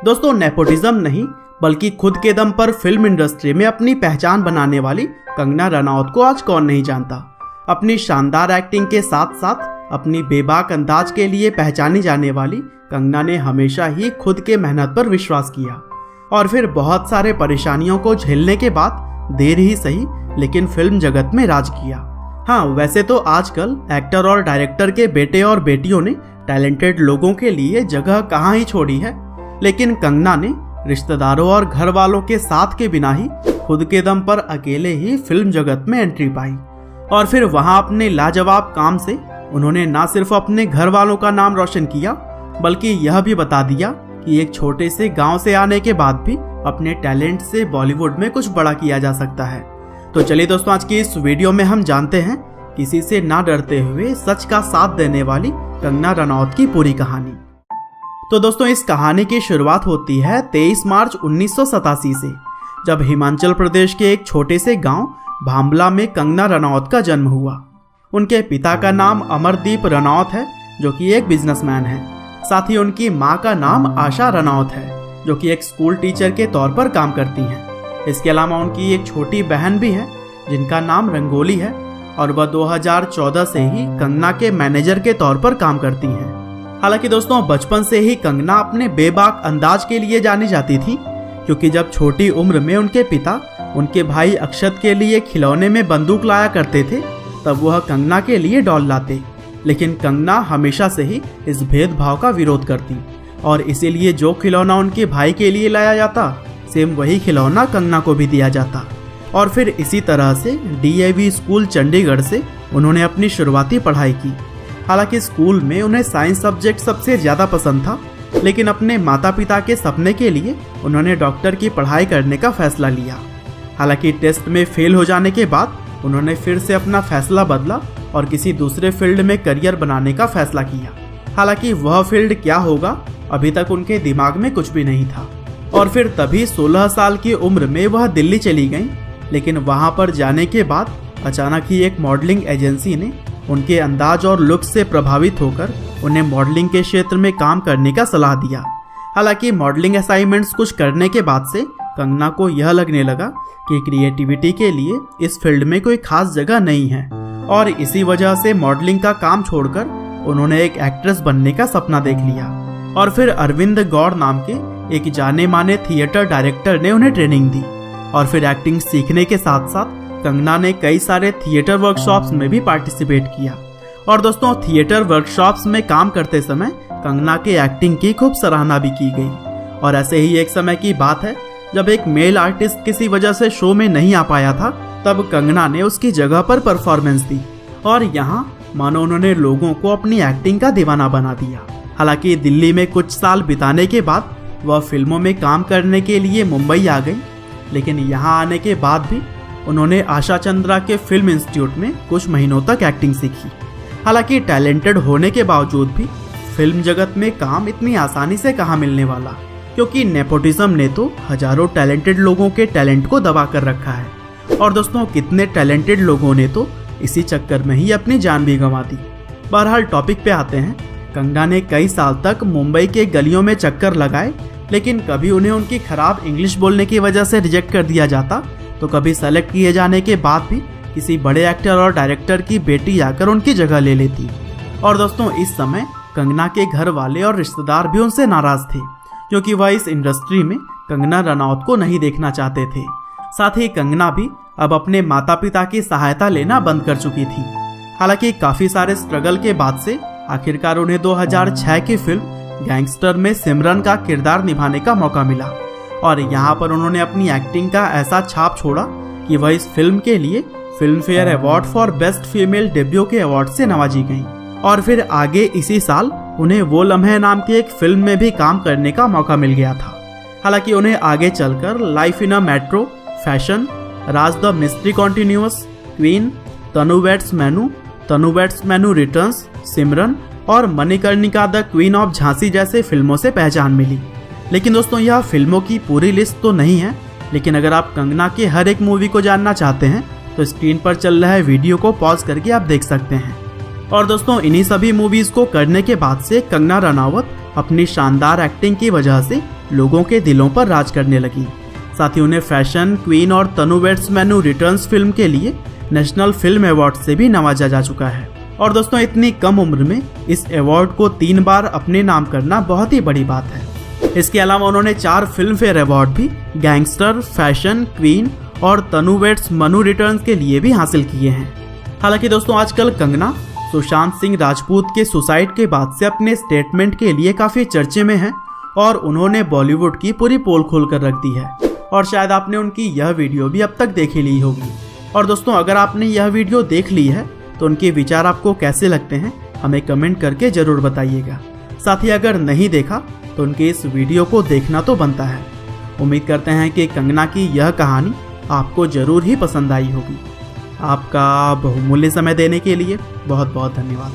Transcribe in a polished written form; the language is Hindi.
दोस्तों, नेपोटिज्म नहीं बल्कि खुद के दम पर फिल्म इंडस्ट्री में अपनी पहचान बनाने वाली कंगना रनौत को आज कौन नहीं जानता। अपनी शानदार एक्टिंग के साथ साथ अपनी बेबाक अंदाज के लिए पहचानी जाने वाली कंगना ने हमेशा ही खुद के मेहनत पर विश्वास किया और फिर बहुत सारे परेशानियों को झेलने के बाद देर ही सही लेकिन फिल्म जगत में राज किया। हाँ, वैसे तो आजकल एक्टर और डायरेक्टर के बेटे और बेटियों ने टैलेंटेड लोगों के लिए जगह कहाँ ही छोड़ी है, लेकिन कंगना ने रिश्तेदारों और घर वालों के साथ के बिना ही खुद के दम पर अकेले ही फिल्म जगत में एंट्री पाई और फिर वहां अपने लाजवाब काम से उन्होंने न सिर्फ अपने घर वालों का नाम रोशन किया बल्कि यह भी बता दिया कि एक छोटे से गांव से आने के बाद भी अपने टैलेंट से बॉलीवुड में कुछ बड़ा किया जा सकता है। तो चलिए दोस्तों, आज की इस वीडियो में हम जानते हैं किसी से ना डरते हुए सच का साथ देने वाली कंगना रनौत की पूरी कहानी। तो दोस्तों, इस कहानी की शुरुआत होती है 23 मार्च 1987 से, जब हिमाचल प्रदेश के एक छोटे से गांव भांबला में कंगना रनौत का जन्म हुआ। उनके पिता का नाम अमरदीप रनौत है जो कि एक बिजनेसमैन है। साथ ही उनकी मां का नाम आशा रनौत है जो कि एक स्कूल टीचर के तौर पर काम करती हैं। इसके अलावा उनकी एक छोटी बहन भी है जिनका नाम रंगोली है और वह 2014 से ही कंगना के मैनेजर के तौर पर काम करती हैं। हालांकि दोस्तों, बचपन से ही कंगना अपने बेबाक अंदाज के लिए जानी जाती थी, क्योंकि जब छोटी उम्र में उनके पिता उनके भाई अक्षत के लिए खिलौने में बंदूक लाया करते थे, तब वह कंगना के लिए डॉल लाते। लेकिन कंगना हमेशा से ही इस भेदभाव का विरोध करती और इसीलिए जो खिलौना उनके भाई के लिए लाया जाता सेम वही खिलौना कंगना को भी दिया जाता। और फिर इसी तरह से DAV स्कूल चंडीगढ़ से उन्होंने अपनी शुरुआती पढ़ाई की। हालांकि स्कूल में उन्हें साइंस सब्जेक्ट सबसे ज़्यादा पसंद था, लेकिन अपने माता पिता के सपने के लिए उन्होंने डॉक्टर की पढ़ाई करने का फैसला लिया। हालांकि टेस्ट में फेल हो जाने के बाद उन्होंने फिर से अपना फैसला बदला और किसी दूसरे फील्ड में करियर बनाने का फैसला किया। हालांकि वह फील्ड क्या होगा अभी तक उनके दिमाग में कुछ भी नहीं था। और फिर तभी 16 साल की उम्र में वह दिल्ली चली गईं, लेकिन वहां पर जाने के बाद अचानक ही एक मॉडलिंग एजेंसी ने उनके अंदाज और लुक से प्रभावित होकर उन्हें मॉडलिंग के क्षेत्र में काम करने का सलाह दिया। हालांकि मॉडलिंग असाइनमेंट्स कुछ करने के बाद से कंगना को यह लगने लगा कि क्रिएटिविटी के लिए इस फील्ड में कोई खास जगह नहीं है और इसी वजह से मॉडलिंग का काम छोड़कर उन्होंने एक एक्ट्रेस बनने का सपना देख लिया। और फिर अरविंद गौड़ नाम के एक जाने माने थिएटर डायरेक्टर ने उन्हें ट्रेनिंग दी और फिर एक्टिंग सीखने के साथ साथ कंगना ने कई सारे थिएटर वर्कशॉप्स में भी पार्टिसिपेट किया। और दोस्तों, थिएटर वर्कशॉप्स में काम करते समय कंगना के एक्टिंग की खूब सराहना भी की गई। और ऐसे ही एक समय की बात है जब एक मेल आर्टिस्ट किसी वजह से शो में नहीं आ पाया था, तब कंगना ने उसकी जगह पर परफॉर्मेंस दी और यहाँ मानो उन्होंने लोगों को अपनी एक्टिंग का दीवाना बना दिया। हालांकि दिल्ली में कुछ साल बिताने के बाद वह फिल्मों में काम करने के लिए मुंबई आ गई, लेकिन यहाँ आने के बाद भी उन्होंने आशा चंद्रा के फिल्म इंस्टीट्यूट में कुछ महीनों तक एक्टिंग सीखी। हालांकि टैलेंटेड होने के बावजूद भी फिल्म जगत में काम इतनी आसानी से कहाँ मिलने वाला, क्योंकि नेपोटिज्म ने तो हजारों टैलेंटेड लोगों के टैलेंट को दबा कर रखा है। और दोस्तों, कितने टैलेंटेड लोगों ने तो इसी चक्कर में ही अपनी जान भी गंवा दी। बहरहाल टॉपिक पे आते हैं। कंगना ने कई साल तक मुंबई के गलियों में चक्कर लगाए, लेकिन कभी उन्हें उनकी खराब इंग्लिश बोलने की वजह से रिजेक्ट कर दिया जाता, तो कभी सेलेक्ट किए जाने के बाद भी किसी बड़े एक्टर और डायरेक्टर की बेटी आकर उनकी जगह ले लेती। और दोस्तों, इस समय कंगना के घर वाले और रिश्तेदार भी उनसे नाराज थे, क्योंकि वह इस इंडस्ट्री में कंगना रनौत को नहीं देखना चाहते थे। साथ ही कंगना भी अब अपने माता पिता की सहायता लेना बंद कर चुकी थी। हालांकि काफी सारे स्ट्रगल के बाद से आखिरकार उन्हें 2006 की फिल्म गैंगस्टर में सिमरन का किरदार निभाने का मौका मिला और यहाँ पर उन्होंने अपनी एक्टिंग का ऐसा छाप छोड़ा कि वह इस फिल्म के लिए film fair award for best female debut के अवार्ड से नवाजी गई। और फिर आगे इसी साल उन्हें वो लम्हे नाम की एक फिल्म में भी काम करने का मौका मिल गया था। हालांकि उन्हें आगे चलकर life in a metro, fashion, Raaz the mystery continuous, queen, Tanu weds Manu returns, Simran और Manikarnika the queen of Jhansi जैसे फिल्मों से पहचान मिली। लेकिन दोस्तों, यह फिल्मों की पूरी लिस्ट तो नहीं है, लेकिन अगर आप कंगना के हर एक मूवी को जानना चाहते हैं तो स्क्रीन पर चल रहा है वीडियो को पॉज करके आप देख सकते हैं। और दोस्तों, इन्हीं सभी मूवीज को करने के बाद से कंगना रनावत अपनी शानदार एक्टिंग की वजह से लोगों के दिलों पर राज करने लगी। साथ ही उन्हें फैशन क्वीन और तनु वेड्स मैनू रिटर्न्स फिल्म के लिए नेशनल फिल्म अवार्ड से भी नवाजा जा चुका है। और दोस्तों, इतनी कम उम्र में इस अवार्ड को 3 बार अपने नाम करना बहुत ही बड़ी बात है। इसके अलावा उन्होंने 4 फिल्म फेयर अवार्ड भी गैंगस्टर, फैशन क्वीन और तनु वेड्स मैनू रिटर्न्स के लिए भी हासिल किए हैं। हालांकि दोस्तों, आजकल कंगना सुशांत सिंह राजपूत के सुसाइड के बाद से अपने स्टेटमेंट के लिए काफी चर्चे में हैं और उन्होंने बॉलीवुड की पूरी पोल खोल कर रख दी है। और शायद आपने उनकी यह वीडियो भी अब तक देख ही ली होगी। और दोस्तों, अगर आपने यह वीडियो देख ली है तो उनके विचार आपको कैसे लगते हैं हमें कमेंट करके जरूर बताइएगा। साथ ही अगर नहीं देखा तो उनके इस वीडियो को देखना तो बनता है। उम्मीद करते हैं कि कंगना की यह कहानी आपको जरूर ही पसंद आई होगी। आपका बहुमूल्य समय देने के लिए बहुत बहुत धन्यवाद।